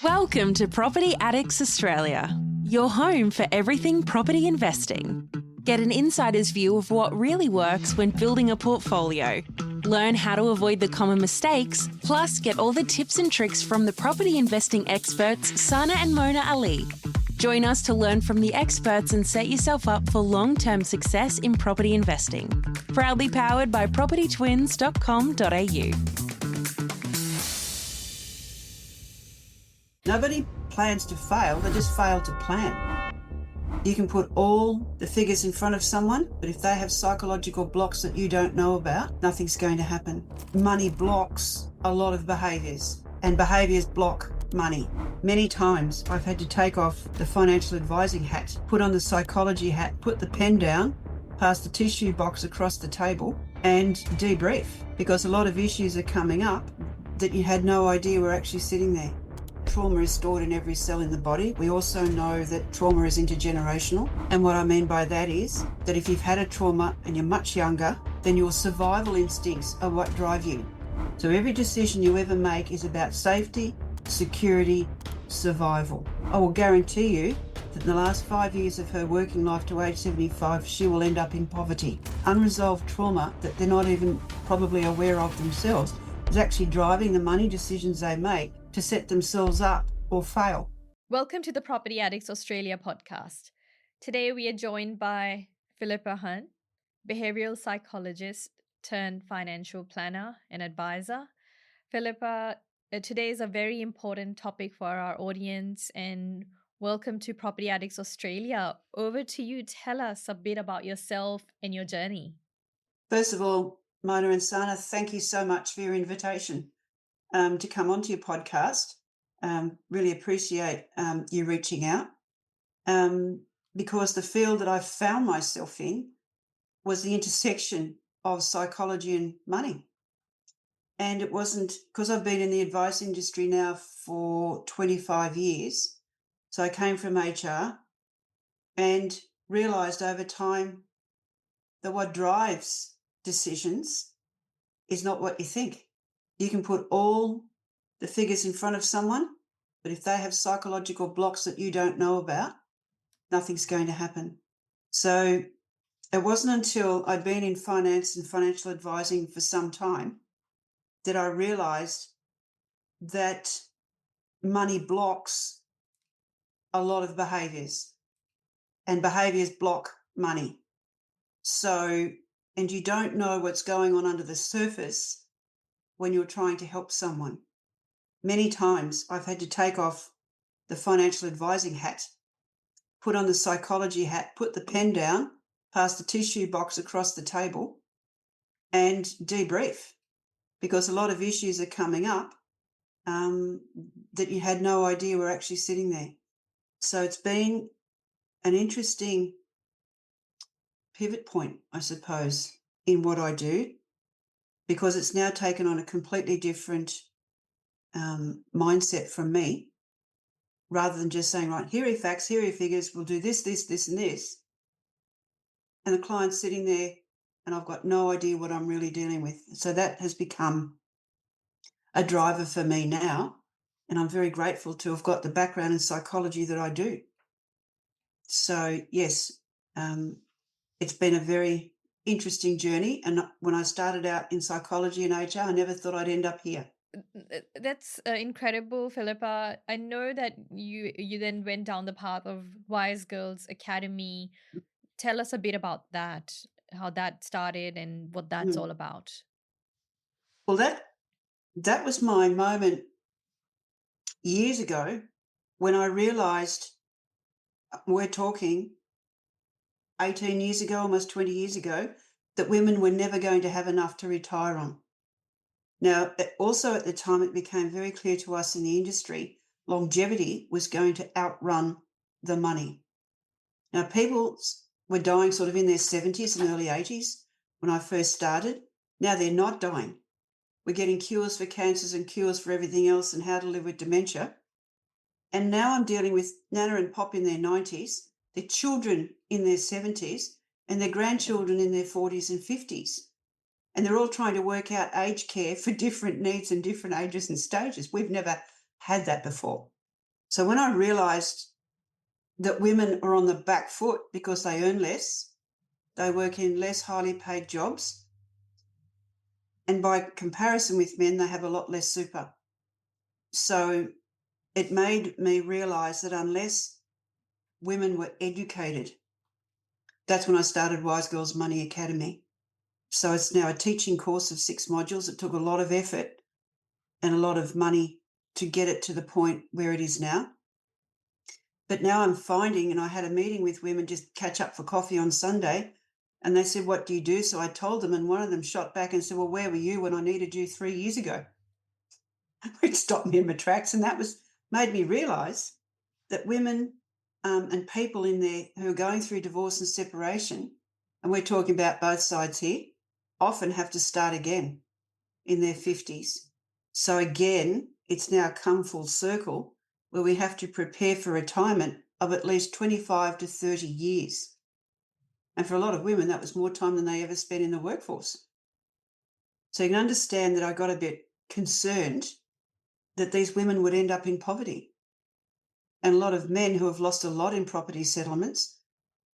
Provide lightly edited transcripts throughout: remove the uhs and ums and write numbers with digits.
Welcome to Property Addicts Australia, your home for everything property investing. Get an insider's view of what really works when building a portfolio. Learn how to avoid the common mistakes, plus get all the tips and tricks from the property investing experts Sana and Mona Ali. Join us to learn from the experts and set yourself up for long-term success in property investing. Proudly powered by propertytwins.com.au. Nobody plans to fail, they just fail to plan. You can put all the figures in front of someone, but if they have psychological blocks that you don't know about, nothing's going to happen. Money blocks a lot of behaviours, and behaviours block money. Many times I've had to take off the financial advising hat, put on the psychology hat, put the pen down, pass the tissue box across the table and debrief, because a lot of issues are coming up that you had no idea were actually sitting there. Trauma is stored in every cell in the body. We also know that trauma is intergenerational. And what I mean by that is that if you've had a trauma and you're much younger, then your survival instincts are what drive you. So every decision you ever make is about safety, security, survival. I will guarantee you that in the last 5 years of her working life to age 75, she will end up in poverty. Unresolved trauma that they're not even probably aware of themselves is actually driving the money decisions they make to set themselves up or fail. Welcome to the Property Addicts Australia podcast. Today we are joined by Philippa Hunt, behavioural psychologist turned financial planner and advisor. Philippa, today is a very important topic for our audience, and welcome to Property Addicts Australia. Over to you. Tell us a bit about yourself and your journey. First of all, Mona and Sana, thank you so much for your invitation to come onto your podcast. Really appreciate you reaching out because the field that I found myself in was the intersection of psychology and money. And it wasn't because I've been in the advice industry now for 25 years. So I came from HR and realised over time that what drives decisions is not what you think. You can put all the figures in front of someone, but if they have psychological blocks that you don't know about, nothing's going to happen. So it wasn't until I'd been in finance and financial advising for some time that I realised that money blocks a lot of behaviours, and behaviours block money. So, and you don't know what's going on under the surface when you're trying to help someone. Many times I've had to take off the financial advising hat, put on the psychology hat, put the pen down, pass the tissue box across the table and debrief, because a lot of issues are coming up that you had no idea were actually sitting there. So it's been an interesting pivot point, I suppose, in what I do, because it's now taken on a completely different mindset from me, rather than just saying, right, here are your facts, here are your figures, we'll do this, this, this, and this. And the client's sitting there and I've got no idea what I'm really dealing with. So that has become a driver for me now. And I'm very grateful to have got the background in psychology that I do. So, yes, it's been a very interesting journey. And when I started out in psychology and HR, I never thought I'd end up here. That's incredible, Philippa. I know that you then went down the path of Wise Girls Academy. Tell us a bit about that, how that started and what that's all about. Well, that was my moment years ago when I realised, we're talking 18 years ago, almost 20 years ago, that women were never going to have enough to retire on. Now, also at the time, it became very clear to us in the industry, longevity was going to outrun the money. Now, people were dying sort of in their 70s and early 80s when I first started. Now they're not dying. We're getting cures for cancers and cures for everything else and how to live with dementia. And now I'm dealing with Nana and Pop in their 90s, their children in their 70s, and their grandchildren in their 40s and 50s. And they're all trying to work out aged care for different needs and different ages and stages. We've never had that before. So when I realised that women are on the back foot because they earn less, they work in less highly paid jobs, and by comparison with men, they have a lot less super. So it made me realise that unless women were educated, that's when I started Wise Girls Money Academy. So it's now a teaching course of 6 modules. It took a lot of effort and a lot of money to get it to the point where it is now. But now I'm finding, and I had a meeting with women, just catch up for coffee on Sunday, and they said, "What do you do?" So I told them, and one of them shot back and said, "Well, where were you when I needed you 3 years ago?" It stopped me in my tracks, and that made me realise that women and people in there who are going through divorce and separation, and we're talking about both sides here, often have to start again in their 50s. So again, it's now come full circle where we have to prepare for retirement of at least 25 to 30 years. And for a lot of women, that was more time than they ever spent in the workforce. So you can understand that I got a bit concerned that these women would end up in poverty. And a lot of men who have lost a lot in property settlements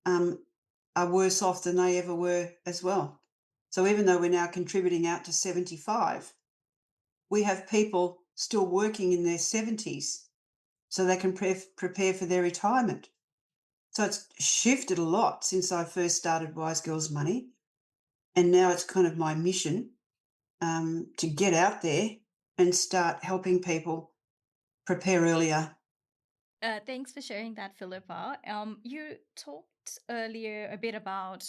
are worse off than they ever were as well. So even though we're now contributing out to 75, we have people still working in their 70s so they can prepare for their retirement. So it's shifted a lot since I first started Wise Girls Money. And now it's kind of my mission to get out there and start helping people prepare earlier. Thanks for sharing that, Philippa. You talked earlier a bit about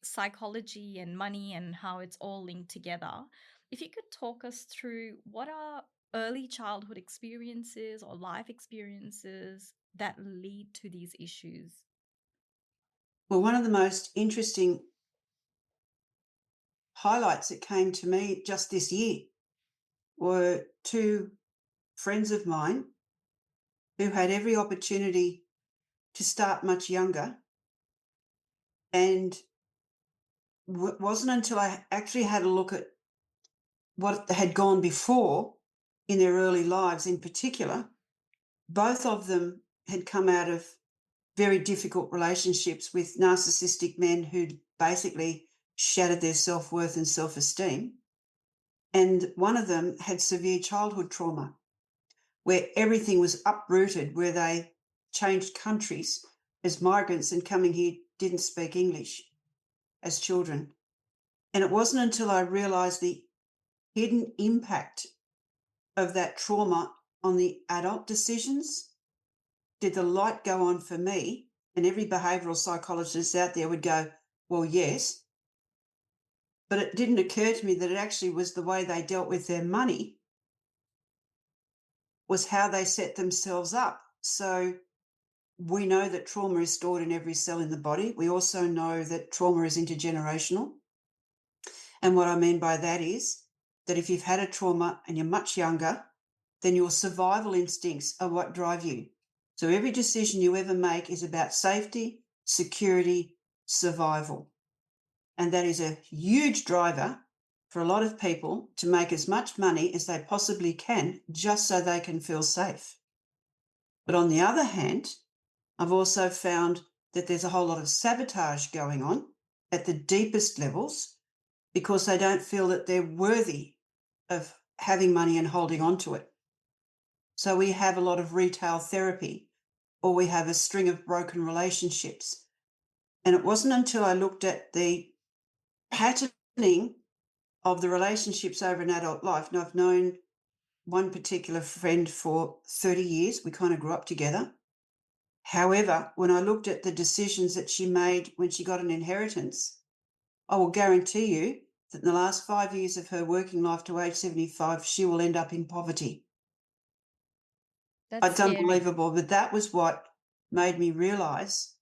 psychology and money and how it's all linked together. If you could talk us through what are early childhood experiences or life experiences that lead to these issues? Well, one of the most interesting highlights that came to me just this year were 2 friends of mine who had every opportunity to start much younger, and wasn't until I actually had a look at what had gone before in their early lives in particular. Both of them had come out of very difficult relationships with narcissistic men who'd basically shattered their self-worth and self-esteem. And one of them had severe childhood trauma where everything was uprooted, where they changed countries as migrants and coming here didn't speak English as children. And it wasn't until I realised the hidden impact of that trauma on the adult decisions did the light go on for me. And every behavioural psychologist out there would go, well, yes. But it didn't occur to me that it actually was the way they dealt with their money, was how they set themselves up. So we know that trauma is stored in every cell in the body. We also know that trauma is intergenerational. And what I mean by that is that if you've had a trauma and you're much younger, then your survival instincts are what drive you. So every decision you ever make is about safety, security, survival. And that is a huge driver for a lot of people to make as much money as they possibly can just so they can feel safe. But on the other hand, I've also found that there's a whole lot of sabotage going on at the deepest levels because they don't feel that they're worthy of having money and holding on to it. So we have a lot of retail therapy, or we have a string of broken relationships. And it wasn't until I looked at the patterning of the relationships over an adult life, and I've known one particular friend for 30 years. We kind of grew up together. However, when I looked at the decisions that she made when she got an inheritance, I will guarantee you that in the last 5 years of her working life to age 75, she will end up in poverty. That's It's scary. unbelievable, but that was what made me realise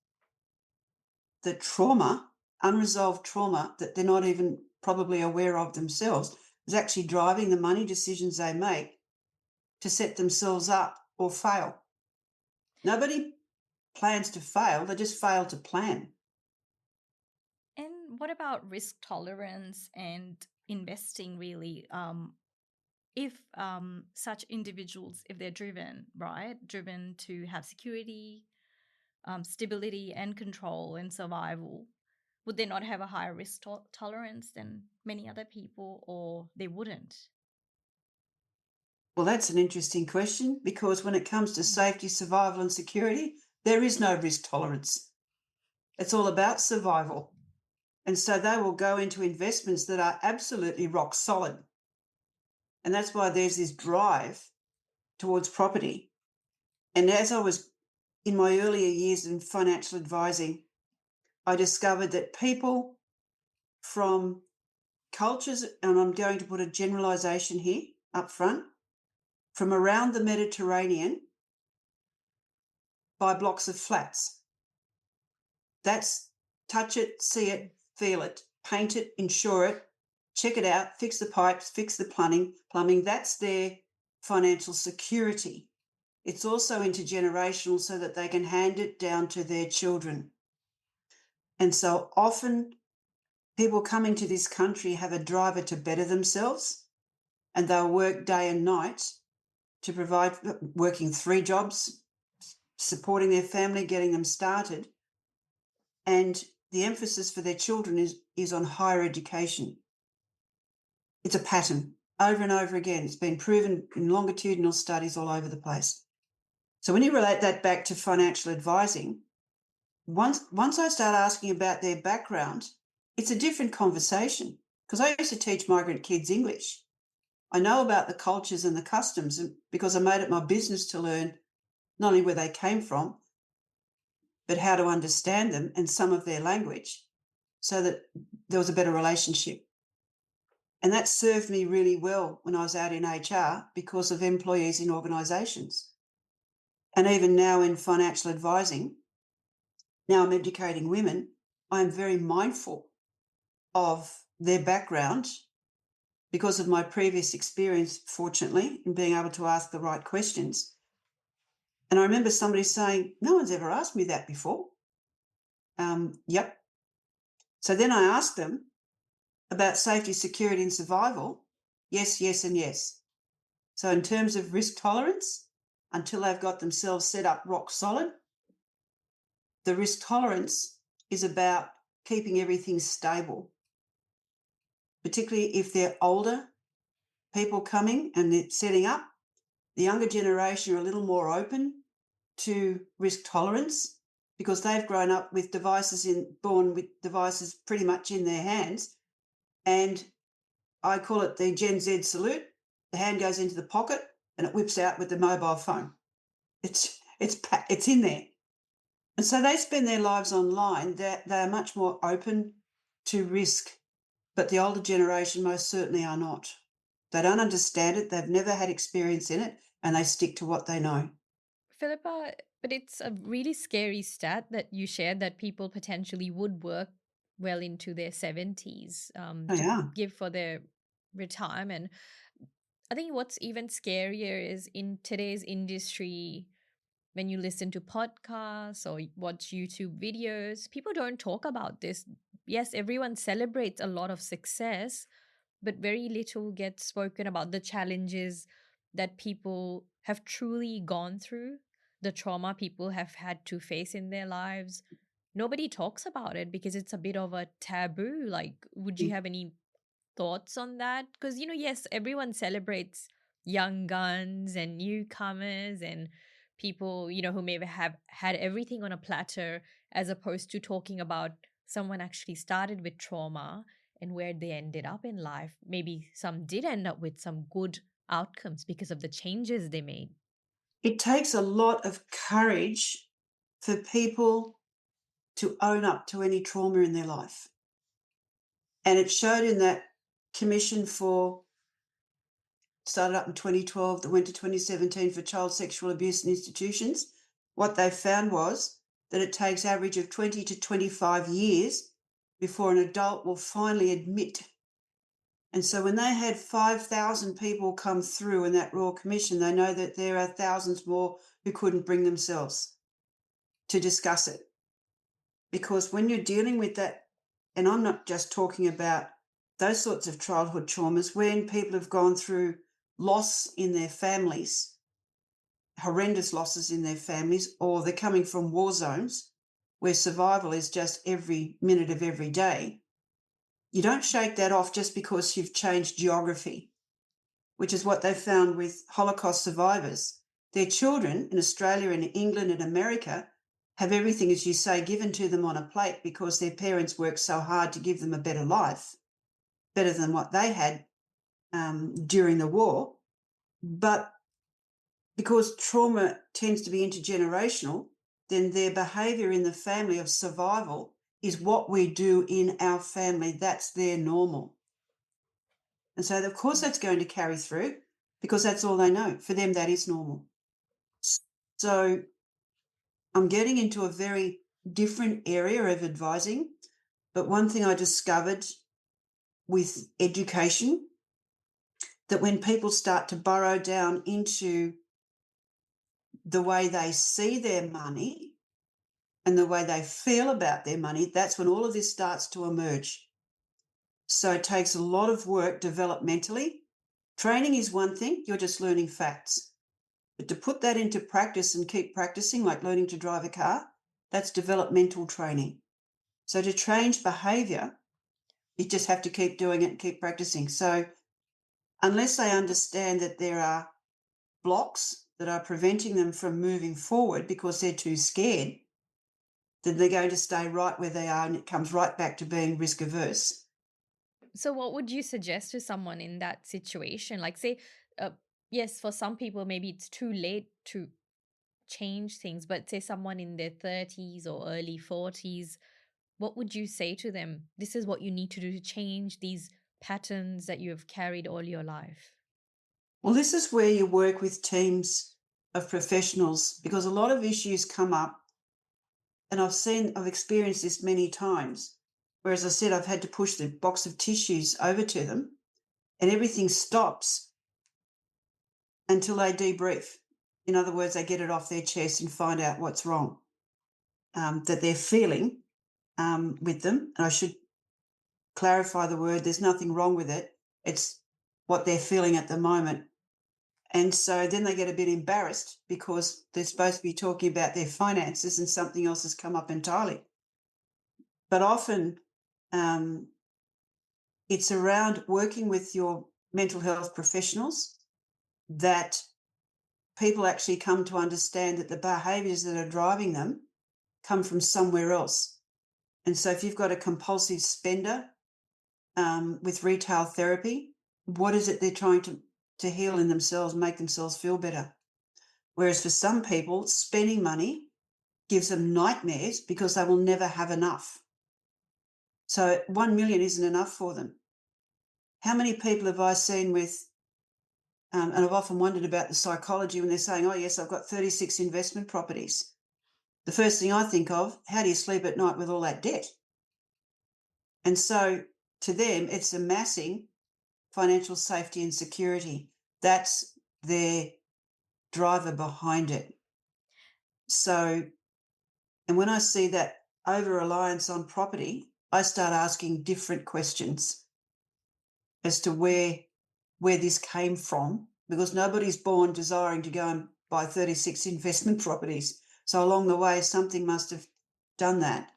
that trauma, unresolved trauma, that they're not even probably aware of themselves, is actually driving the money decisions they make to set themselves up or fail. Nobody plans to fail, they just fail to plan. And what about risk tolerance and investing really? if such individuals, if they're driven, right, driven to have security, stability and control and survival, would they not have a higher risk tolerance than many other people, or they wouldn't? Well, that's an interesting question, because when it comes to safety, survival and security, there is no risk tolerance. It's all about survival. And so they will go into investments that are absolutely rock solid. And that's why there's this drive towards property. And as I was in my earlier years in financial advising, I discovered that people from cultures, and I'm going to put a generalization here up front, from around the Mediterranean buy blocks of flats. That's touch it, see it, feel it, paint it, insure it, check it out, fix the pipes, fix the plumbing. That's their financial security. It's also intergenerational so that they can hand it down to their children. And so often people coming to this country have a driver to better themselves, and they'll work day and night to provide, working 3 jobs, supporting their family, getting them started. And the emphasis for their children is on higher education. It's a pattern over and over again. It's been proven in longitudinal studies all over the place. So when you relate that back to financial advising, once I start asking about their background, it's a different conversation, because I used to teach migrant kids English. I know about the cultures and the customs because I made it my business to learn not only where they came from, but how to understand them and some of their language so that there was a better relationship. And that served me really well when I was out in HR because of employees in organisations. And even now in financial advising, now I'm educating women, I'm very mindful of their background because of my previous experience, fortunately, in being able to ask the right questions. And I remember somebody saying, no one's ever asked me that before. Yep. So then I asked them about safety, security and survival. Yes, yes and yes. So in terms of risk tolerance, until they've got themselves set up rock solid, the risk tolerance is about keeping everything stable, particularly if they're older people coming and they're setting up. The younger generation are a little more open to risk tolerance because they've grown up with born with devices pretty much in their hands. And I call it the Gen Z salute. The hand goes into the pocket and it whips out with the mobile phone. It's in there. And so they spend their lives online. They are much more open to risk, but the older generation most certainly are not. They don't understand it. They've never had experience in it, and they stick to what they know. Philippa, but it's a really scary stat that you shared that people potentially would work well into their 70s They to are. give for their retirement. I think what's even scarier is in today's industry, when you listen to podcasts or watch YouTube videos, people don't talk about this. Yes, everyone celebrates a lot of success, but very little gets spoken about the challenges that people have truly gone through, the trauma people have had to face in their lives. Nobody talks about it because it's a bit of a taboo. Like, would you have any thoughts on that? Because, yes, everyone celebrates young guns and newcomers and people, who may have had everything on a platter, as opposed to talking about someone actually started with trauma and where they ended up in life. Maybe some did end up with some good outcomes because of the changes they made. It takes a lot of courage for people to own up to any trauma in their life. And it showed in that commission started up in 2012 that went to 2017 for child sexual abuse in institutions. What they found was that it takes average of 20 to 25 years before an adult will finally admit. And so when they had 5,000 people come through in that Royal Commission, they know that there are thousands more who couldn't bring themselves to discuss it. Because when you're dealing with that, and I'm not just talking about those sorts of childhood traumas, when people have gone through loss in their families, horrendous losses in their families, or they're coming from war zones where survival is just every minute of every day, you don't shake that off just because you've changed geography, which is what they found with Holocaust survivors. Their children in Australia and England and America have everything, as you say, given to them on a plate because their parents worked so hard to give them a better life, better than what they had during the war. But because trauma tends to be intergenerational, then their behaviour in the family of survival is what we do in our family. That's their normal. And so, of course, that's going to carry through because that's all they know. For them, that is normal. So I'm getting into a very different area of advising. But one thing I discovered with education, that when people start to burrow down into the way they see their money and the way they feel about their money, that's when all of this starts to emerge. So it takes a lot of work developmentally. Training is one thing, you're just learning facts. But to put that into practice and keep practicing, like learning to drive a car, that's developmental training. So to change behaviour, you just have to keep doing it and keep practicing. So unless they understand that there are blocks that are preventing them from moving forward because they're too scared, then they're going to stay right where they are, and it comes right back to being risk averse. So, what would you suggest to someone in that situation? Like, say, yes, for some people, maybe it's too late to change things, but say someone in their 30s or early 40s, what would you say to them? This is what you need to do to change these patterns that you have carried all your life. Well, this is where you work with teams of professionals, because a lot of issues come up, and I've experienced this many times, where, as I said, I've had to push the box of tissues over to them and everything stops until they debrief. In other words, they get it off their chest and find out what's wrong, that they're feeling with them. And I should clarify the word, there's nothing wrong with it. It's what they're feeling at the moment. And so then they get a bit embarrassed because they're supposed to be talking about their finances and something else has come up entirely. But often it's around working with your mental health professionals that people actually come to understand that the behaviours that are driving them come from somewhere else. And so if you've got a compulsive spender with retail therapy, what is it they're trying to heal in themselves, make themselves feel better? Whereas for some people, spending money gives them nightmares because they will never have enough. So 1 million isn't enough for them. How many people have I seen with, and I've often wondered about the psychology when they're saying, oh, yes, I've got 36 investment properties. The first thing I think of, how do you sleep at night with all that debt? And so to them, it's amassing financial safety and security. That's their driver behind it. So, and when I see that over-reliance on property, I start asking different questions as to where this came from, because nobody's born desiring to go and buy 36 investment properties. So along the way, something must have done that.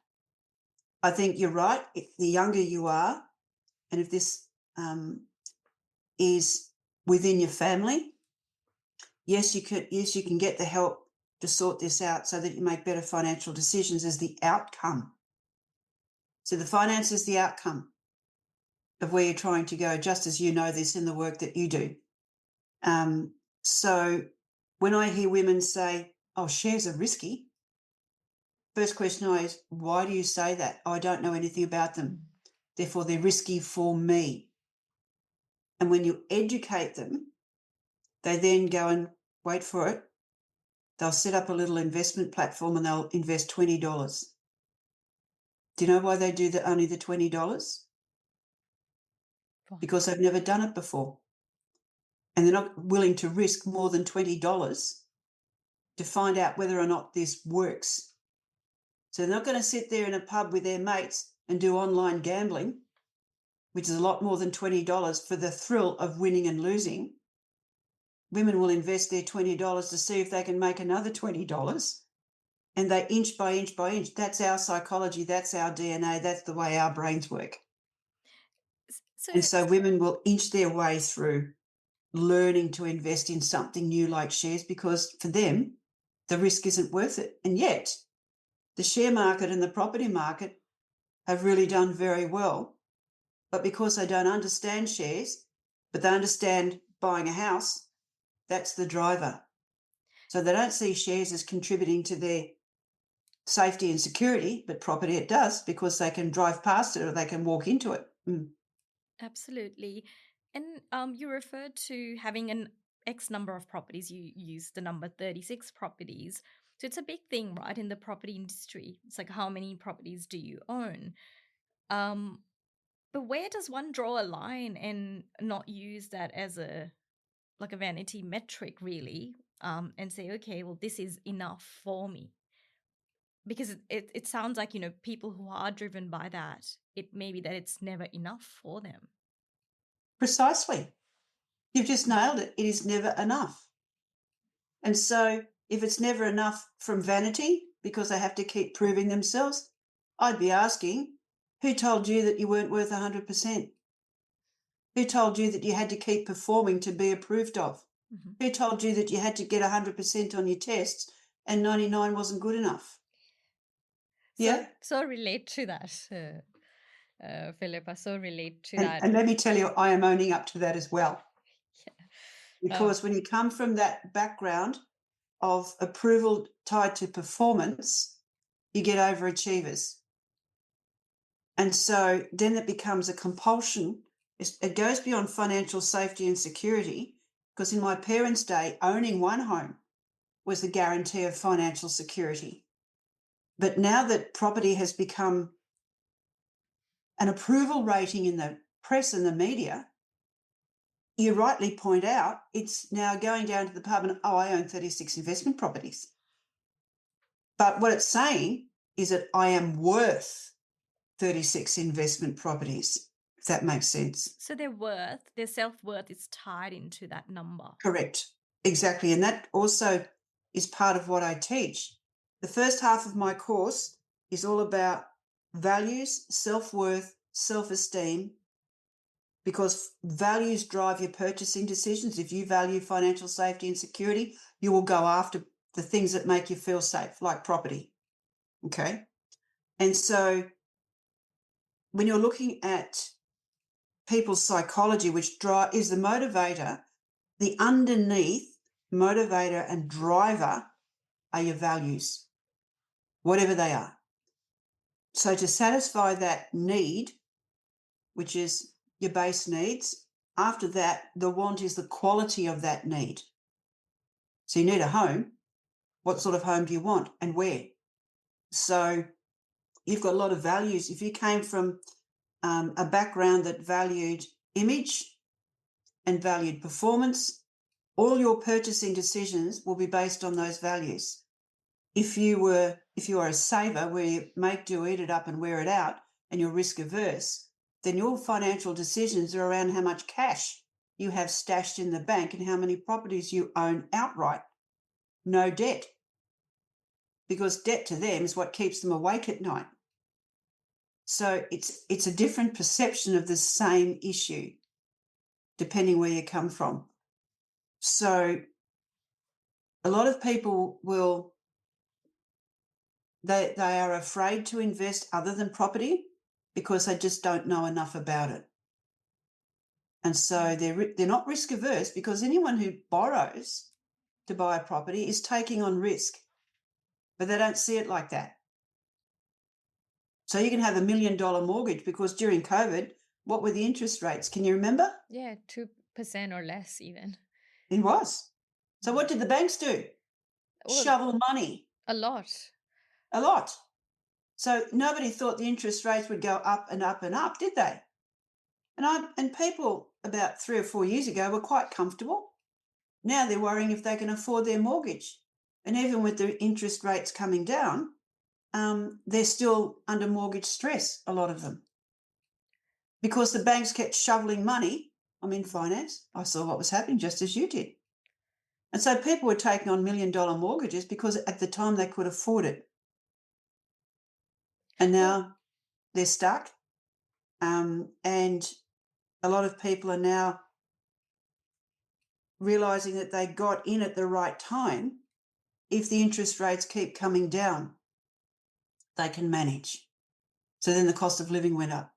I think you're right. The younger you are, and if this is within your family, yes, you can get the help to sort this out so that you make better financial decisions as the outcome. So the finance is the outcome of where you're trying to go, just as you know this in the work that you do. So when I hear women say, oh, shares are risky, first question I ask, why do you say that? Oh, I don't know anything about them. Therefore, they're risky for me. And when you educate them, they then go and wait for it. They'll set up a little investment platform and they'll invest $20. Do you know why they do only the $20? Because they've never done it before. And they're not willing to risk more than $20 to find out whether or not this works. So they're not going to sit there in a pub with their mates and do online gambling, which is a lot more than $20 for the thrill of winning and losing. women will invest their $20 to see if they can make another $20, and they inch by inch by inch. That's our psychology. That's our DNA. That's the way our brains work. And so women will inch their way through learning to invest in something new like shares, because for them, the risk isn't worth it. And yet the share market and the property market have really done very well. But because they don't understand shares, but they understand buying a house, that's the driver. So they don't see shares as contributing to their safety and security, but property it does, because they can drive past it or they can walk into it. Absolutely. And you referred to having an X number of properties. You used the number 36 properties. So it's a big thing, right, in the property industry. It's like, how many properties do you own? But where does one draw a line and not use that as a vanity metric, really, and say, okay, well, this is enough for me? Because it sounds like, people who are driven by that, it may be that it's never enough for them. Precisely. You've just nailed it. It is never enough. And so if it's never enough from vanity, because they have to keep proving themselves, I'd be asking, who told you that you weren't worth 100%? Who told you that you had to keep performing to be approved of? Mm-hmm. Who told you that you had to get 100% on your tests and 99 wasn't good enough? So relate to that, Philippa. So relate to that. And let me tell you, I am owning up to that as well. Yeah. Because when you come from that background of approval tied to performance, you get overachievers. And so then it becomes a compulsion. It goes beyond financial safety and security, because in my parents' day, owning one home was the guarantee of financial security. But now that property has become an approval rating in the press and the media, you rightly point out, it's now going down to the pub and, I own 36 investment properties. But what it's saying is that I am worth 36 investment properties, if that makes sense. So their self-worth is tied into that number. Correct. Exactly. And that also is part of what I teach. The first half of my course is all about values, self-worth, self-esteem, because values drive your purchasing decisions. If you value financial safety and security, you will go after the things that make you feel safe, like property. Okay? And so when you're looking at people's psychology, which is the motivator, the underneath motivator and driver are your values, whatever they are. So to satisfy that need, which is your base needs, after that, the want is the quality of that need. So you need a home. What sort of home do you want and where? So you've got a lot of values. If you came from a background that valued image and valued performance, all your purchasing decisions will be based on those values. If you are a saver, where you make do, eat it up and wear it out, and you're risk averse, then your financial decisions are around how much cash you have stashed in the bank and how many properties you own outright. No debt, because debt to them is what keeps them awake at night. So it's a different perception of the same issue, depending where you come from. So a lot of people they are afraid to invest other than property because they just don't know enough about it. And so they're not risk averse, because anyone who borrows to buy a property is taking on risk, but they don't see it like that. So you can have $1 million mortgage, because during COVID, what were the interest rates? Can you remember? Yeah, 2% or less even. It was. So what did the banks do? Well, shovel money. A lot. A lot. So nobody thought the interest rates would go up and up and up, did they? And people about 3 or 4 years ago were quite comfortable. Now they're worrying if they can afford their mortgage. And even with the interest rates coming down, they're still under mortgage stress, a lot of them. Because the banks kept shoveling money. I'm in finance. I saw what was happening just as you did. And so people were taking on $1 million mortgages because at the time they could afford it. And now they're stuck. And a lot of people are now realising that they got in at the right time. If the interest rates keep coming down, they can manage. So then the cost of living went up.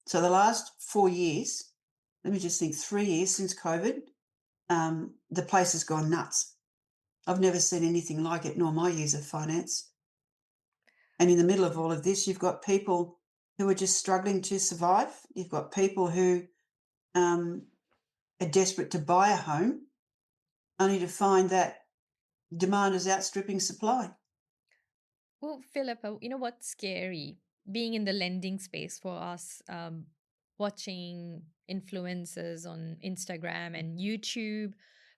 So the last 4 years, let me just think, 3 years since COVID, the place has gone nuts. I've never seen anything like it, nor my years of finance. And in the middle of all of this, you've got people who are just struggling to survive. You've got people who are desperate to buy a home, only to find that demand is outstripping supply. Well, Philippa, you know what's scary? Being in the lending space for us, watching influencers on Instagram and YouTube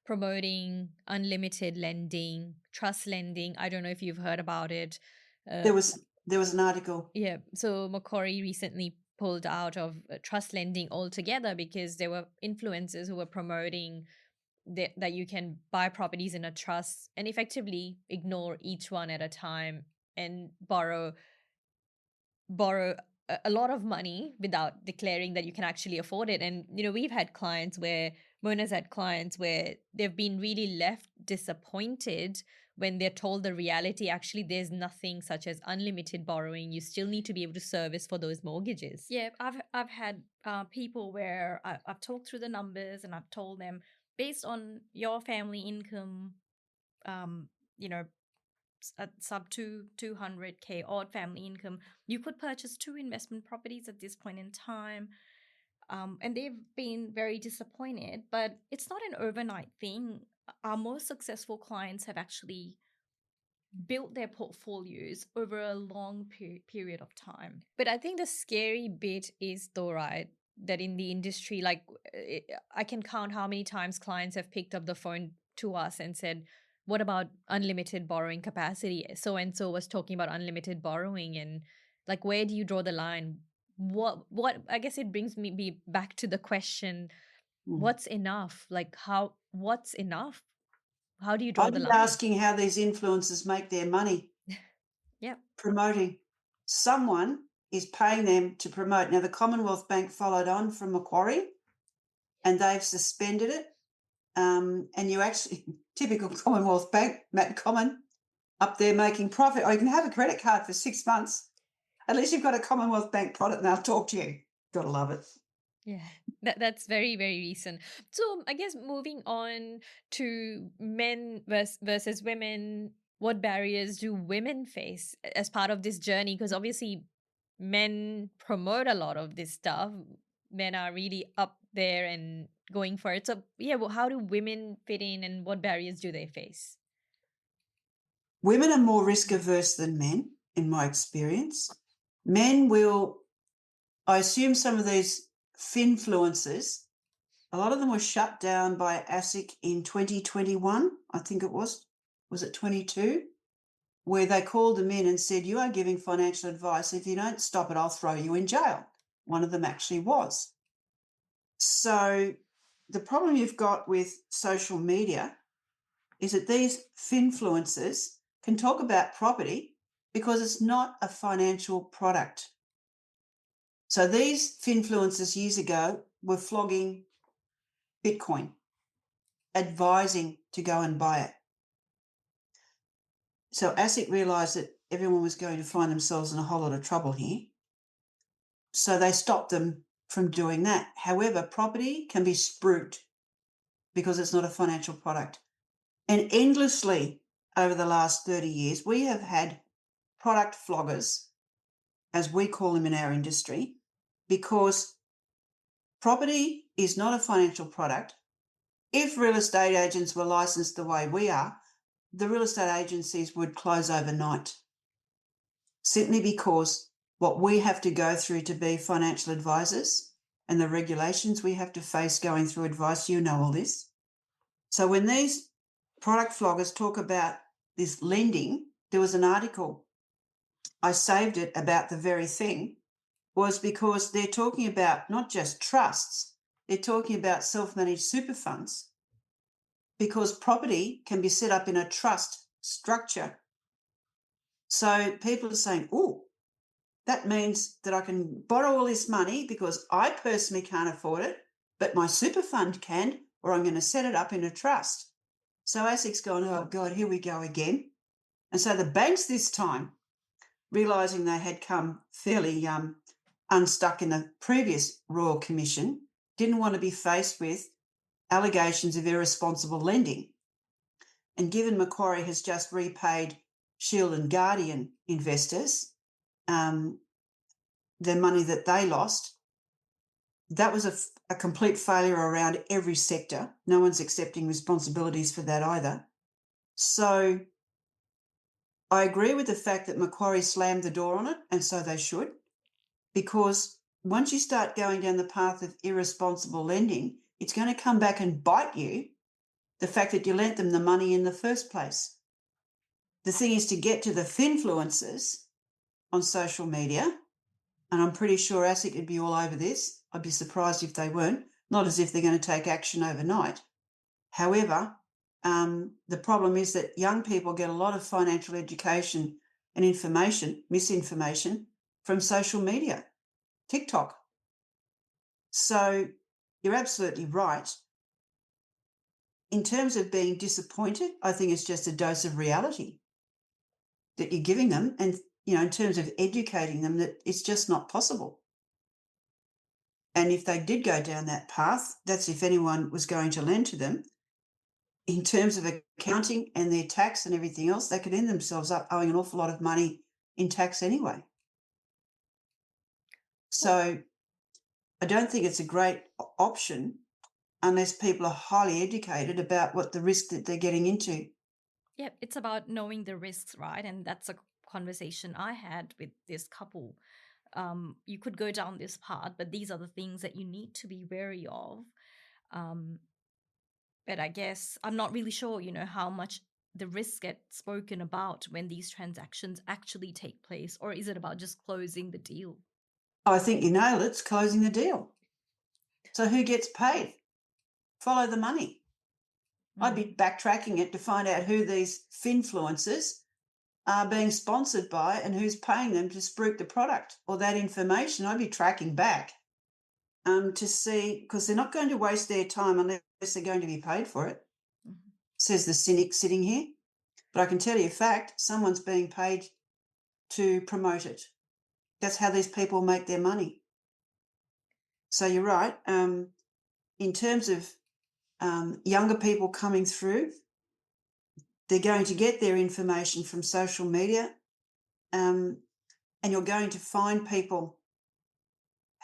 promoting unlimited lending, trust lending. I don't know if you've heard about it. There was an article. Yeah. So Macquarie recently pulled out of trust lending altogether because there were influencers who were promoting that you can buy properties in a trust and effectively ignore each one at a time and borrow a lot of money without declaring that you can actually afford it. And we've had clients where Mona's had clients where they've been really left disappointed when they're told the reality. Actually, there's nothing such as unlimited borrowing. You still need to be able to service for those mortgages. Yeah, I've had people where I've talked through the numbers and I've told them, based on your family income, at sub 200K odd family income, you could purchase 2 investment properties at this point in time. And they've been very disappointed, but it's not an overnight thing. Our most successful clients have actually built their portfolios over a long period of time. But I think the scary bit is though, right, that in the industry, like I can count how many times clients have picked up the phone to us and said, what about unlimited borrowing capacity? So and so was talking about unlimited borrowing, and like, where do you draw the line? What I guess it brings me back to the question, what's enough? Like, what's enough? How do you draw I'd the be line? asking how these influencers make their money. Yeah. Promoting. Someone is paying them to promote. Now, the Commonwealth Bank followed on from Macquarie and they've suspended it. And you actually, typical Commonwealth Bank, Matt Common, up there making profit. Or you can have a credit card for 6 months. At least you've got a Commonwealth Bank product and they'll talk to you. Got to love it. Yeah, that's very, very recent. So I guess moving on to men versus women, what barriers do women face as part of this journey? Because obviously men promote a lot of this stuff. Men are really up there and going for it. So yeah, well, how do women fit in and what barriers do they face? Women are more risk averse than men, in my experience. Men will, I assume some of these finfluencers, a lot of them were shut down by ASIC in 2021, I think it was it 22? Where they called them in and said, you are giving financial advice. If you don't stop it, I'll throw you in jail. One of them actually was. So the problem you've got with social media is that these finfluencers can talk about property because it's not a financial product. So these finfluencers years ago were flogging Bitcoin, advising to go and buy it. So ASIC realised that everyone was going to find themselves in a whole lot of trouble here. So they stopped them from doing that. However, property can be spruiked because it's not a financial product. And endlessly over the last 30 years, we have had product floggers, as we call them in our industry, because property is not a financial product. If real estate agents were licensed the way we are, the real estate agencies would close overnight, simply because what we have to go through to be financial advisors and the regulations we have to face going through advice, you know all this. So when these product floggers talk about this lending, there was an article, I saved it, about the very thing, was because they're talking about not just trusts, they're talking about self-managed super funds. because property can be set up in a trust structure. So people are saying, oh, that means that I can borrow all this money because I personally can't afford it, but my super fund can, or I'm going to set it up in a trust. So ASIC's gone, oh, God, here we go again. And so the banks this time, realising they had come fairly unstuck in the previous Royal Commission, didn't want to be faced with allegations of irresponsible lending. And given Macquarie has just repaid Shield and Guardian investors the money that they lost, that was a complete failure around every sector. No one's accepting responsibilities for that either. So I agree with the fact that Macquarie slammed the door on it, and so they should, because once you start going down the path of irresponsible lending, it's going to come back and bite you, the fact that you lent them the money in the first place. The thing is to get to the finfluencers on social media, and I'm pretty sure ASIC would be all over this. I'd be surprised if they weren't, not as if they're going to take action overnight. However, the problem is that young people get a lot of financial education and information, misinformation, from social media, TikTok. So you're absolutely right. In terms of being disappointed, I think it's just a dose of reality that you're giving them, and in terms of educating them, that it's just not possible. And if they did go down that path, that's if anyone was going to lend to them. In terms of accounting and their tax and everything else, they could end themselves up owing an awful lot of money in tax anyway. So I don't think it's a great option unless people are highly educated about what the risk that they're getting into. Yeah, it's about knowing the risks, right? And that's a conversation I had with this couple. You could go down this path, but these are the things that you need to be wary of. But I guess I'm not really sure, how much the risks get spoken about when these transactions actually take place, or is it about just closing the deal? I think you nailed it. It's closing the deal. So who gets paid? Follow the money. I'd be backtracking it to find out who these finfluencers are being sponsored by and who's paying them to spruik the product, or that information. I'd be tracking back to see, because they're not going to waste their time unless they're going to be paid for it, says the cynic sitting here. But I can tell you a fact, someone's being paid to promote it. That's how these people make their money. So you're right. In terms of younger people coming through, they're going to get their information from social media, and you're going to find people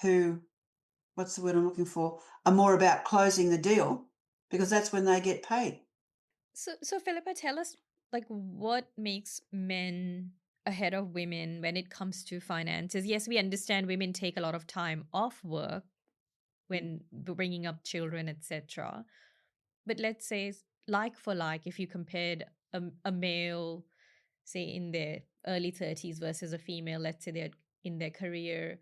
who, what's the word I'm looking for, are more about closing the deal, because that's when they get paid. So Philippa, tell us what makes men ahead of women when it comes to finances. Yes, we understand women take a lot of time off work when bringing up children, etc. But let's say, like for like, if you compared a male, say in their early 30s versus a female, let's say they're in their career,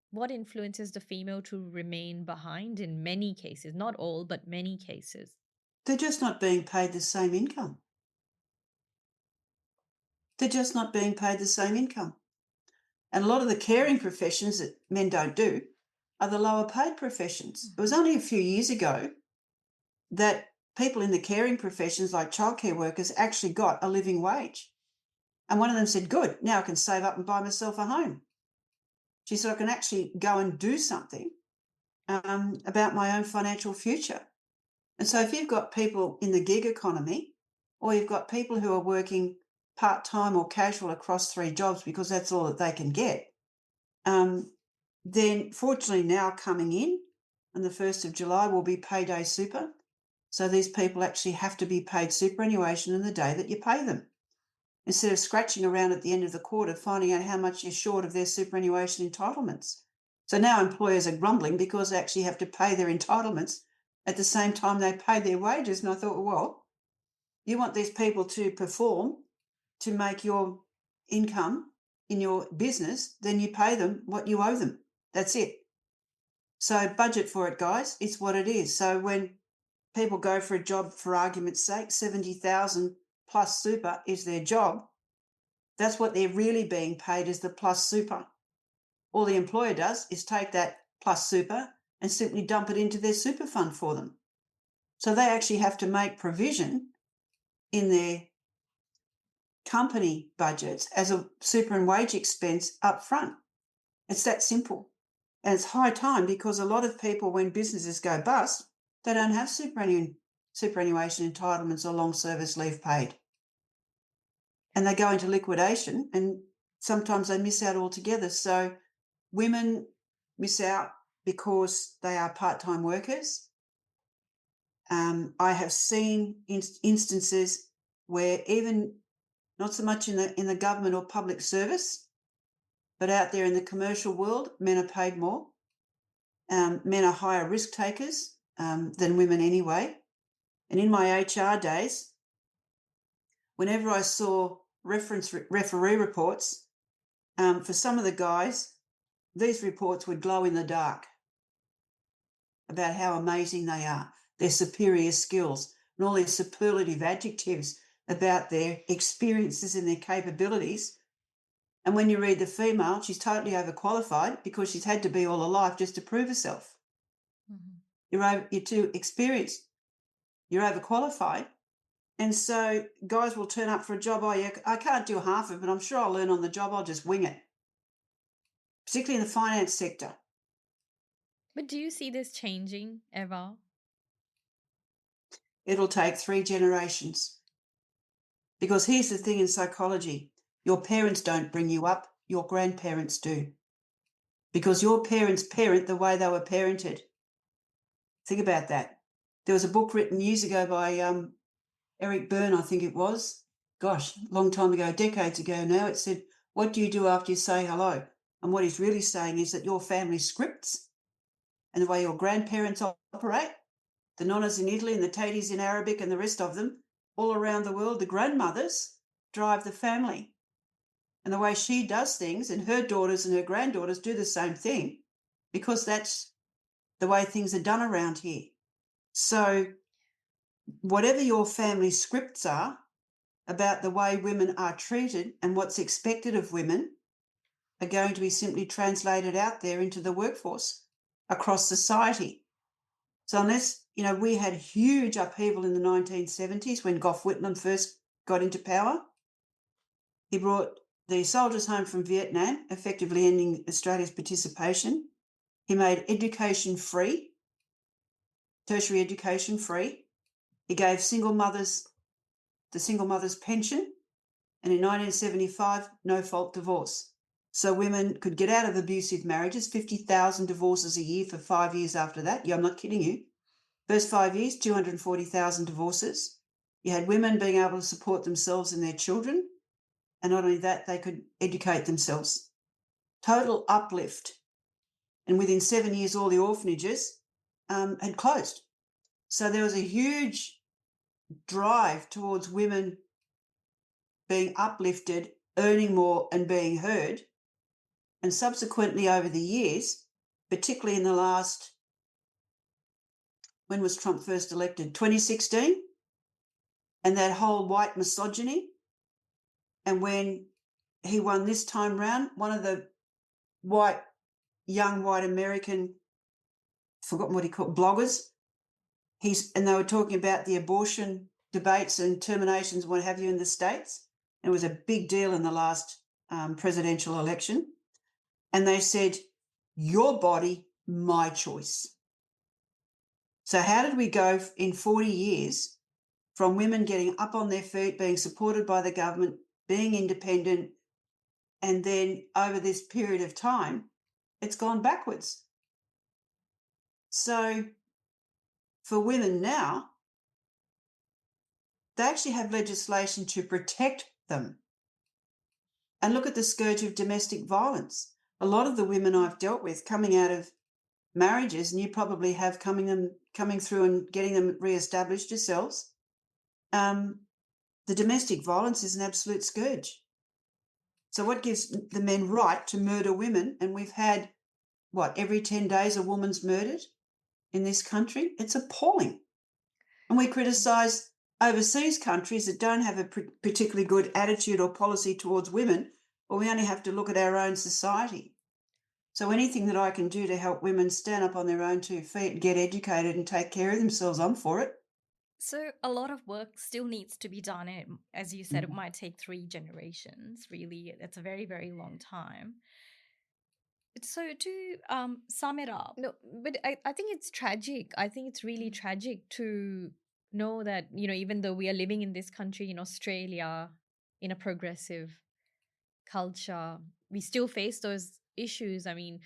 what influences the female to remain behind in many cases? Not all, but many cases. They're just not being paid the same income. They're just not being paid the same income. And a lot of the caring professions that men don't do are the lower paid professions. It was only a few years ago that people in the caring professions, like childcare workers, actually got a living wage. And one of them said, good, now I can save up and buy myself a home. She said, I can actually go and do something about my own financial future. And so if you've got people in the gig economy, or you've got people who are working part-time or casual across 3 jobs because that's all that they can get, then fortunately now coming in on the 1st of July will be payday super. So these people actually have to be paid superannuation in the day that you pay them, instead of scratching around at the end of the quarter finding out how much you're short of their superannuation entitlements. So now employers are grumbling because they actually have to pay their entitlements at the same time they pay their wages. And I thought, well, you want these people to perform to make your income in your business, then you pay them what you owe them. That's it. So budget for it, guys. It's what it is. So when people go for a job, for argument's sake, 70,000 plus super is their job. That's what they're really being paid, is the plus super. All the employer does is take that plus super and simply dump it into their super fund for them. So they actually have to make provision in their company budgets as a super and wage expense up front. It's that simple. And it's high time, because a lot of people, when businesses go bust, they don't have superannuation entitlements or long service leave paid. And they go into liquidation, and sometimes they miss out altogether. So women miss out because they are part-time workers. I have seen instances where, even not so much in the government or public service, but out there in the commercial world, men are paid more. Men are higher risk takers than women anyway. And in my HR days, whenever I saw referee reports, for some of the guys, these reports would glow in the dark about how amazing they are, their superior skills, and all their superlative adjectives about their experiences and their capabilities. And when you read the female, she's totally overqualified because she's had to be all her life just to prove herself. Mm-hmm. You're too experienced. You're overqualified. And so guys will turn up for a job. Oh, yeah, I can't do half of it, but I'm sure I'll learn on the job. I'll just wing it, particularly in the finance sector. But do you see this changing ever? It'll take 3 generations. Because here's the thing in psychology, your parents don't bring you up, your grandparents do. Because your parents parent the way they were parented. Think about that. There was a book written years ago by Eric Byrne, I think it was. Gosh, a long time ago, decades ago now. It said, what do you do after you say hello? And what he's really saying is that your family scripts and the way your grandparents operate, the nonnas in Italy and the taties in Arabic and the rest of them, all around the world, the grandmothers drive the family. And the way she does things, and her daughters and her granddaughters do the same thing, because that's the way things are done around here. So whatever your family scripts are about the way women are treated and what's expected of women are going to be simply translated out there into the workforce across society. So unless, we had huge upheaval in the 1970s when Gough Whitlam first got into power. He brought the soldiers home from Vietnam, effectively ending Australia's participation. He made education free, tertiary education free. He gave the single mother's pension, and in 1975, no-fault divorce. So women could get out of abusive marriages, 50,000 divorces a year for 5 years after that. Yeah, I'm not kidding you. First 5 years, 240,000 divorces. You had women being able to support themselves and their children, and not only that, they could educate themselves. Total uplift. And within 7 years, all the orphanages had closed. So there was a huge drive towards women being uplifted, earning more and being heard. And subsequently over the years, particularly in the last, when was Trump first elected? 2016? And that whole white misogyny. And when he won this time round, one of the young white American, forgotten what he called, bloggers, and they were talking about the abortion debates and terminations, what have you, in the States. It was a big deal in the last presidential election. And they said, your body, my choice. So how did we go in 40 years from women getting up on their feet, being supported by the government, being independent, and then over this period of time, it's gone backwards. So for women now, they actually have legislation to protect them. And look at the scourge of domestic violence. A lot of the women I've dealt with coming out of marriages, and you probably have coming through and getting them re-established yourselves, the domestic violence is an absolute scourge. So what gives the men right to murder women? And we've had, every 10 days a woman's murdered in this country? It's appalling. And we criticise overseas countries that don't have a particularly good attitude or policy towards women, but we only have to look at our own society. So anything that I can do to help women stand up on their own 2 feet, get educated and take care of themselves, I'm for it. So a lot of work still needs to be done. And as you said, it might take 3 generations. Really, that's a very, very long time. So to sum it up, No, but I think it's tragic. I think it's really tragic to know that, even though we are living in this country, in Australia, in a progressive culture, we still face those issues. I mean,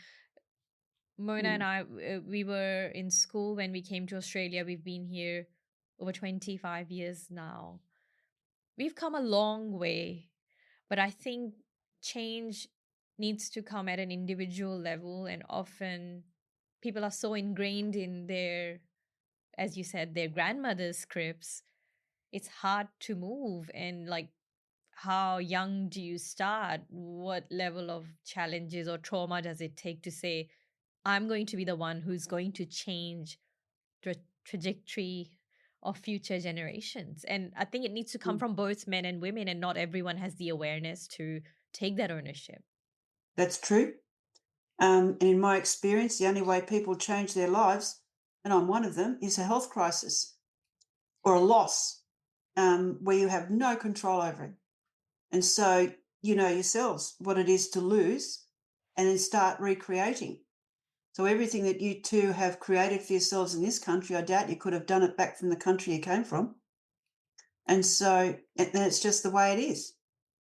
Mona and I, we were in school when we came to Australia. We've been here over 25 years now. We've come a long way, but I think change needs to come at an individual level, and often people are so ingrained in their, as you said, their grandmother's scripts. It's hard to move. And like, how young do you start? What level of challenges or trauma does it take to say, I'm going to be the one who's going to change the trajectory of future generations? And I think it needs to come from both men and women, and not everyone has the awareness to take that ownership. That's true. And in my experience, the only way people change their lives, and I'm one of them, is a health crisis or a loss where you have no control over it. And so you know yourselves what it is to lose and then start recreating. So everything that you two have created for yourselves in this country, I doubt you could have done it back from the country you came from. And so and it's just the way it is.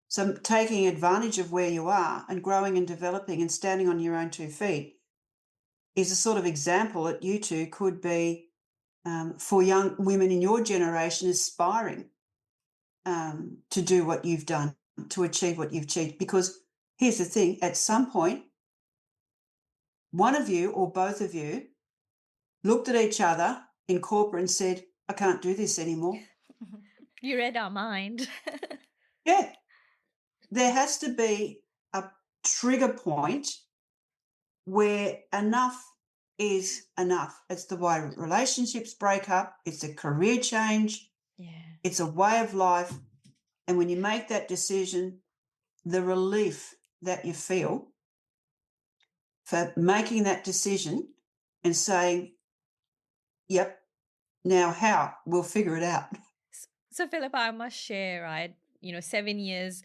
So taking advantage of where you are and growing and developing and standing on your own 2 feet is a sort of example that you two could be for young women in your generation aspiring to do what you've done, to achieve what you've achieved. Because here's the thing, at some point, one of you or both of you looked at each other in corporate and said, I can't do this anymore. You read our mind. Yeah. There has to be a trigger point where enough is enough. It's the way relationships break up. It's a career change. Yeah. It's a way of life. And when you make that decision, the relief that you feel for making that decision and saying, yep, now how? We'll figure it out. So Philippa, I must share, right? 7 years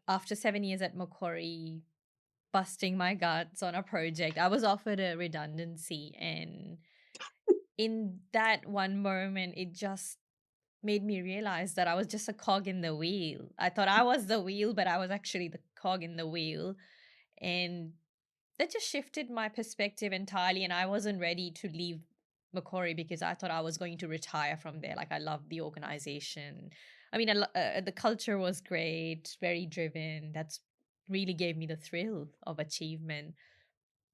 after 7 years at Macquarie, busting my guts on a project, I was offered a redundancy. And in that one moment, it just made me realize that I was just a cog in the wheel. I thought I was the wheel, but I was actually the cog in the wheel. And that just shifted my perspective entirely. And I wasn't ready to leave Macquarie because I thought I was going to retire from there. Like, I loved the organization. I mean, the culture was great, very driven. That's really gave me the thrill of achievement.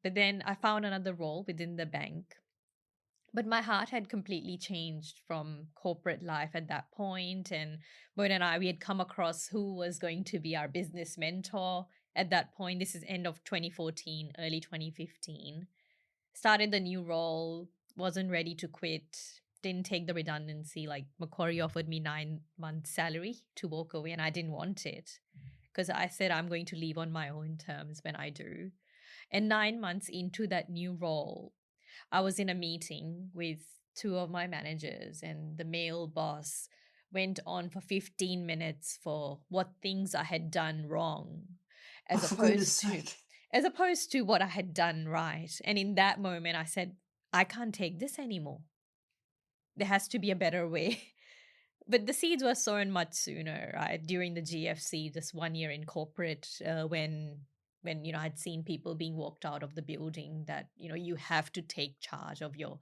But then I found another role within the bank. But my heart had completely changed from corporate life at that point. And Moen and I, we had come across who was going to be our business mentor at that point. This is end of 2014, early 2015. Started the new role, wasn't ready to quit, didn't take the redundancy. Like, Macquarie offered me 9 months salary to walk away, and I didn't want it because I said I'm going to leave on my own terms when I do. And 9 months into that new role, I was in a meeting with 2 of my managers, and the male boss went on for 15 minutes for what things I had done wrong, as For goodness sake. opposed to what I had done right. And in that moment, I said, I can't take this anymore. There has to be a better way. But the seeds were sown much sooner, right? During the GFC, just 1 year in corporate, when I'd seen people being walked out of the building, that you have to take charge of your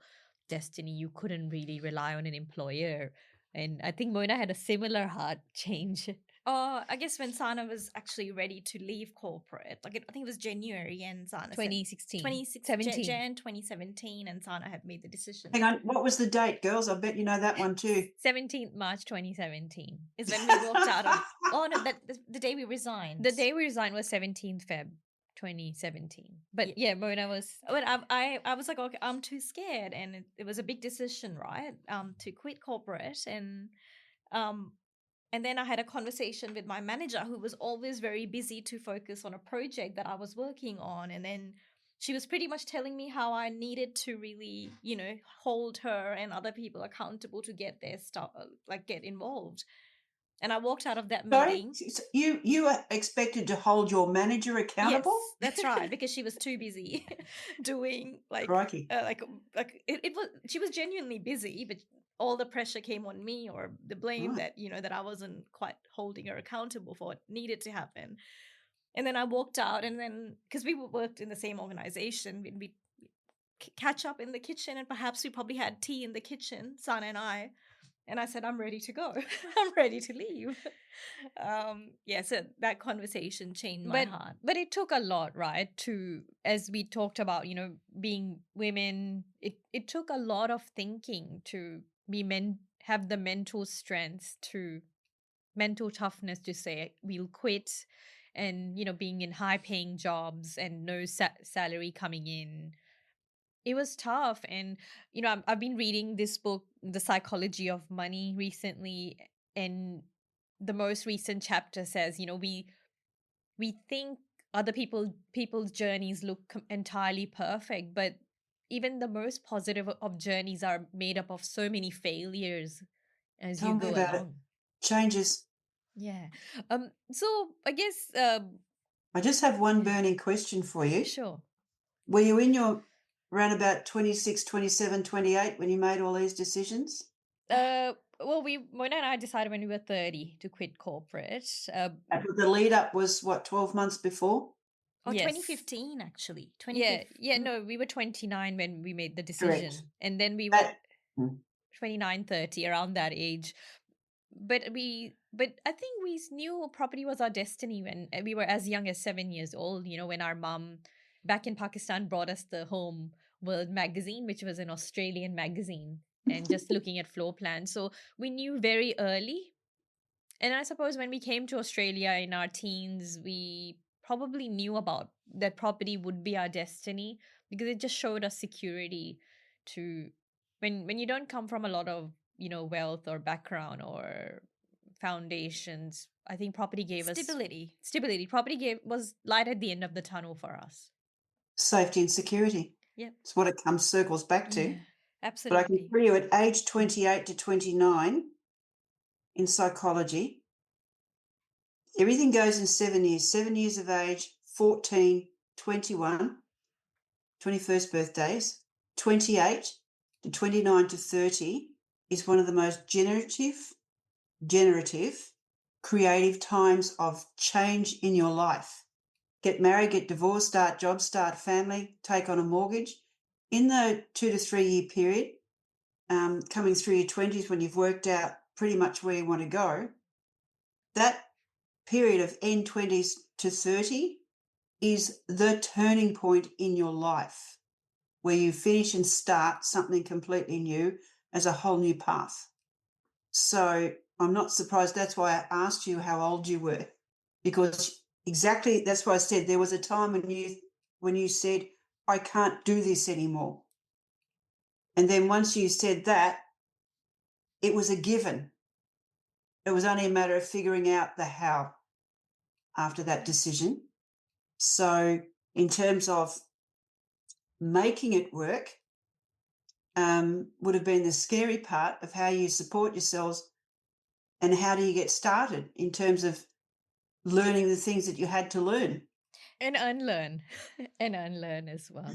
destiny. You couldn't really rely on an employer. And I think Mona had a similar heart change. I guess when Sana was actually ready to leave corporate, like I think it was January, and Sana 2016. 2017. Jan 2017, and Sana had made the decision. Hang on, what was the date, girls? I bet you know that one too. 17th March 2017 is when we walked out of. Oh no, the day we resigned. The day we resigned was 17th Feb 2017. But Yeah. Mona was But I was like, okay, I'm too scared, and it was a big decision, right? To quit corporate, and then I had a conversation with my manager, who was always very busy to focus on a project that I was working on, and then she was pretty much telling me how I needed to really, hold her and other people accountable to get their stuff, like get involved. And I walked out of that Sorry, meeting. you are expected to hold your manager Yes, accountable? that's right, because she was too busy doing Crikey. it was, she was genuinely busy, but all the pressure came on me, or the blame Right. that I wasn't quite holding her accountable for what needed to happen. And then I walked out, and then because we worked in the same organization, we catch up in the kitchen, and perhaps we probably had tea in the kitchen, Sana and I. And I said, I'm ready to go. I'm ready to leave. So that conversation changed my heart. But it took a lot, right? To, as we talked about, being women, it took a lot of thinking to have the mental strength, to mental toughness to say we'll quit, and being in high paying jobs and no salary coming in. It was tough. And I've been reading this book, The Psychology of Money, recently, and the most recent chapter says, we think other people's journeys look entirely perfect, but even the most positive of journeys are made up of so many failures as Tell you me go about it. along. Changes. Yeah. So I guess I just have one burning question for you. sure. Were you in your around about 26, 27, 28 when you made all these decisions? Well, Mona and I decided when we were 30 to quit corporate. The lead up was what, 12 months before? Or Yes. 2015, actually. No, we were 29 when we made the decision. Correct. And then we That- were 29, 30, around that age. But I think we knew property was our destiny when we were as young as 7 years old, when our mom back in Pakistan brought us the Home World magazine, which was an Australian magazine, and just looking at floor plans. So we knew very early. And I suppose when we came to Australia in our teens, we probably knew about that property would be our destiny, because it just showed us security to when you don't come from a lot of, wealth or background or foundations. I think property gave Stability. us stability. Property was light at the end of the tunnel for us. Safety and security. Yep. It's what it circles back to. Yeah, But I Absolutely. can tell you at age 28 to 29 in psychology, everything goes in 7 years. 7 years of age, 14, 21, 21st birthdays, 28 to 29 to 30 is one of the most generative, creative times of change in your life. Get married, get divorced, start jobs, start family, take on a mortgage. In the 2 to 3 year period, coming through your 20s when you've worked out pretty much where you want to go, that period of end 20s to 30 is the turning point in your life, where you finish and start something completely new as a whole new path. So I'm not surprised. That's why I asked you how old you were, because exactly that's why I said there was a time when you said, I can't do this anymore. And then once you said that, it was a given. It was only a matter of figuring out the how after that decision. So in terms of making it work, would have been the scary part of how you support yourselves and how do you get started in terms of learning the things that you had to learn. And unlearn. And unlearn as well.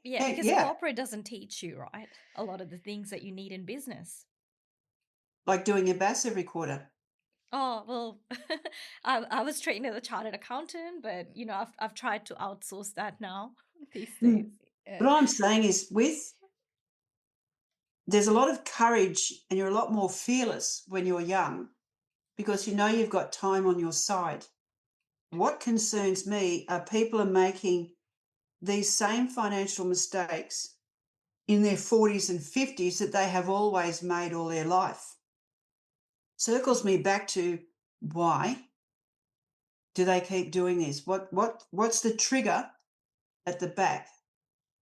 Yeah, because Yeah. corporate doesn't teach you, right? A lot of the things that you need in business. Like doing your BAS every quarter. Oh, well, I was trained as a chartered accountant, but I've tried to outsource that now these days. What I'm saying is there's a lot of courage and you're a lot more fearless when you're young because you know you've got time on your side. What concerns me are people are making these same financial mistakes in their 40s and 50s that they have always made all their life. Circles me back to why do they keep doing this? What's the trigger at the back.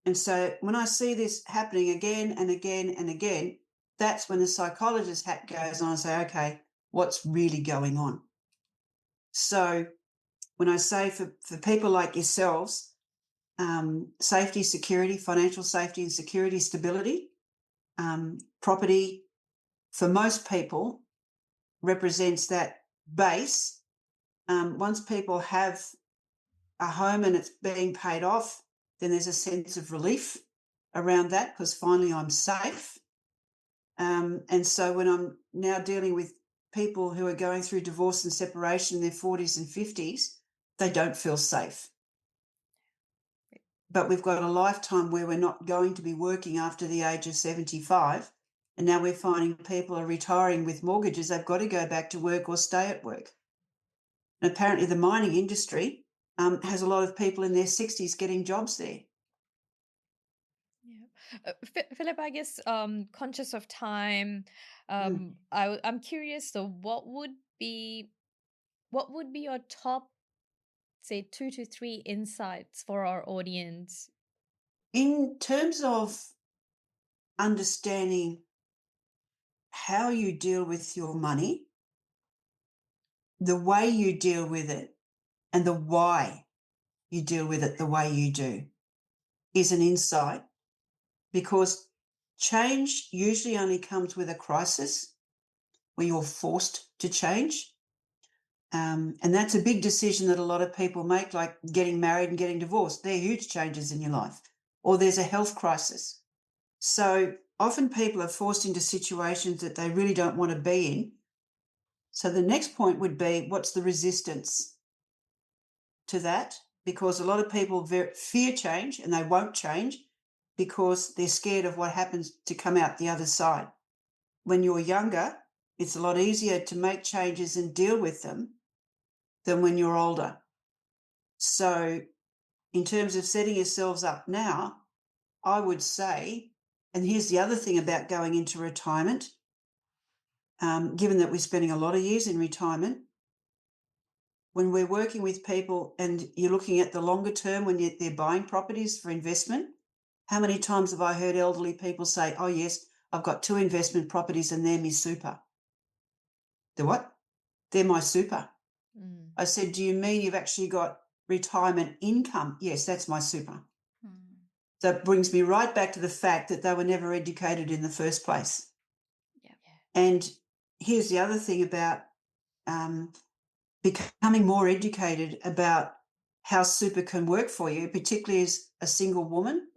And so when I see this happening again and again and again, that's when the psychologist hat goes on and say, okay, what's really going on? So when I say for people like yourselves, safety, security, financial safety and security, stability, property, for most people, represents that base. Once people have a home and it's being paid off, then there's a sense of relief around that because finally I'm safe. And so when I'm now dealing with people who are going through divorce and separation in their 40s and 50s, they don't feel safe. But we've got a lifetime where we're not going to be working after the age of 75. And now we're finding people are retiring with mortgages. They've got to go back to work or stay at work. And apparently the mining industry has a lot of people in their 60s getting jobs there. Yeah. Philip, I guess conscious of time, Mm. I'm curious though, what would be your top, say, 2 to 3 insights for our audience? In terms of understanding how you deal with your money, the way you deal with it, and the why you deal with it the way you do is an insight, because change usually only comes with a crisis where you're forced to change. And that's a big decision that a lot of people make, like getting married and getting divorced. They're huge changes in your life. Or there's a health crisis. So often people are forced into situations that they really don't want to be in. So the next point would be, what's the resistance to that? Because a lot of people fear change and they won't change because they're scared of what happens to come out the other side. When you're younger, it's a lot easier to make changes and deal with them than when you're older. So in terms of setting yourselves up now, I would say, and here's the other thing about going into retirement, given that we're spending a lot of years in retirement, when we're working with people and you're looking at the longer term when they're buying properties for investment, how many times have I heard elderly people say, oh, yes, I've got 2 investment properties and they're my super. The what? They're my super. I said, do you mean you've actually got retirement income? Yes, that's my super. That brings me right back to the fact that they were never educated in the first place. Yeah. And here's the other thing about becoming more educated about how super can work for you, particularly as a single woman.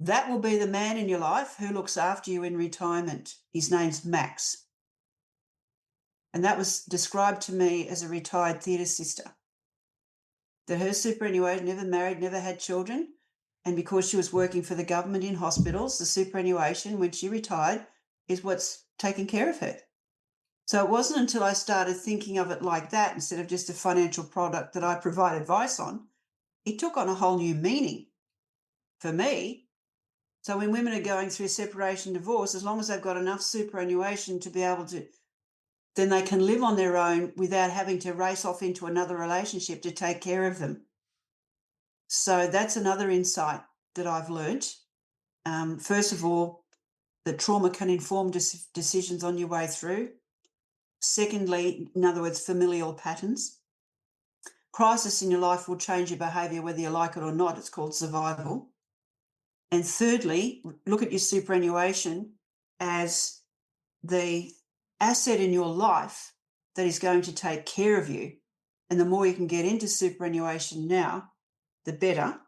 That will be the man in your life who looks after you in retirement. His name's Max. And that was described to me as a retired theatre sister. That her superannuation, never married, never had children. And because she was working for the government in hospitals, the superannuation, when she retired, is what's taking care of her. So it wasn't until I started thinking of it like that, instead of just a financial product that I provide advice on, it took on a whole new meaning for me. So when women are going through separation, divorce, as long as they've got enough superannuation to be able to, then they can live on their own without having to race off into another relationship to take care of them. So that's another insight that I've learnt. First of all, that trauma can inform decisions on your way through. Secondly, in other words, familial patterns. Crisis in your life will change your behaviour whether you like it or not. It's called survival. And thirdly, look at your superannuation as the asset in your life that is going to take care of you. And the more you can get into superannuation now, the better.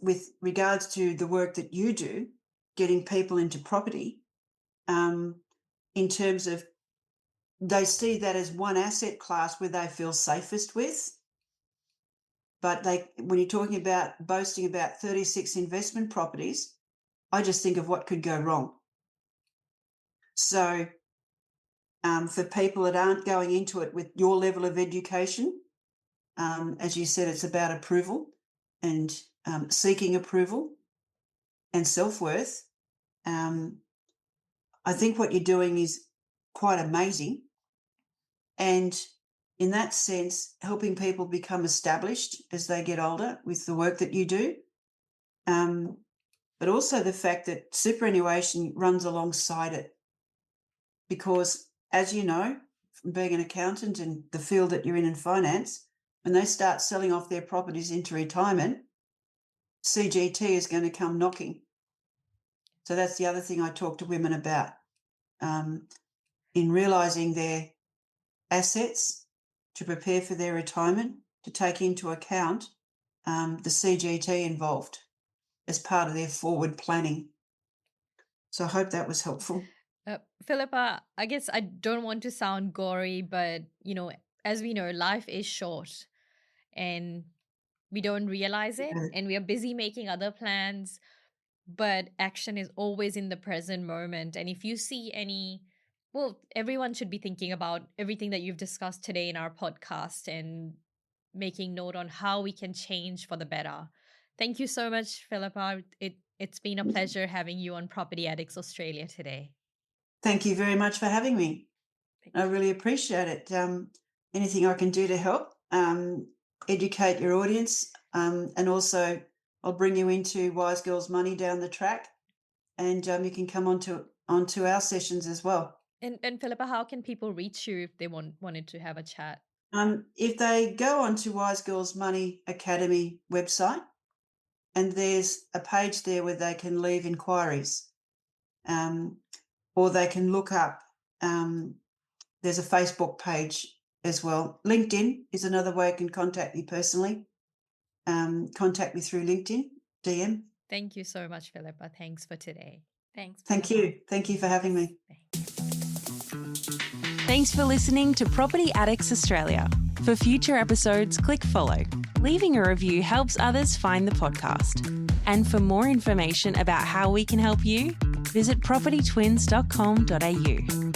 With regards to the work that you do, getting people into property, in terms of they see that as one asset class where they feel safest with. But when you're talking about boasting about 36 investment properties, I just think of what could go wrong. So for people that aren't going into it with your level of education, as you said, it's about approval and seeking approval and self-worth. I think what you're doing is quite amazing. And in that sense, helping people become established as they get older with the work that you do. But also the fact that superannuation runs alongside it. Because, as you know, from being an accountant and the field that you're in finance, when they start selling off their properties into retirement, CGT is going to come knocking. So that's the other thing I talk to women about, in realising their assets to prepare for their retirement, to take into account the CGT involved as part of their forward planning. So I hope that was helpful. Philippa, I guess I don't want to sound gory, but, as we know, life is short and we don't realize it, Yeah. and we are busy making other plans, but action is always in the present moment. And if you see everyone should be thinking about everything that you've discussed today in our podcast and making note on how we can change for the better. Thank you so much, Philippa. It's been a pleasure having you on Property Addicts Australia today. Thank you very much for having me. I really appreciate it. Anything I can do to help educate your audience, and also I'll bring you into Wise Girls Money down the track, and you can come onto our sessions as well. And Philippa, how can people reach you if they wanted to have a chat? If they go onto Wise Girls Money Academy website, and there's a page there where they can leave inquiries, or they can look up. There's a Facebook page as well. LinkedIn is another way you can contact me personally. Contact me through LinkedIn, DM. Thank you so much, Philippa. Thanks for today. Thanks. Thank you. Thank you for having me. Thanks for listening to Property Addicts Australia. For future episodes, click follow. Leaving a review helps others find the podcast. And for more information about how we can help you, visit propertytwins.com.au.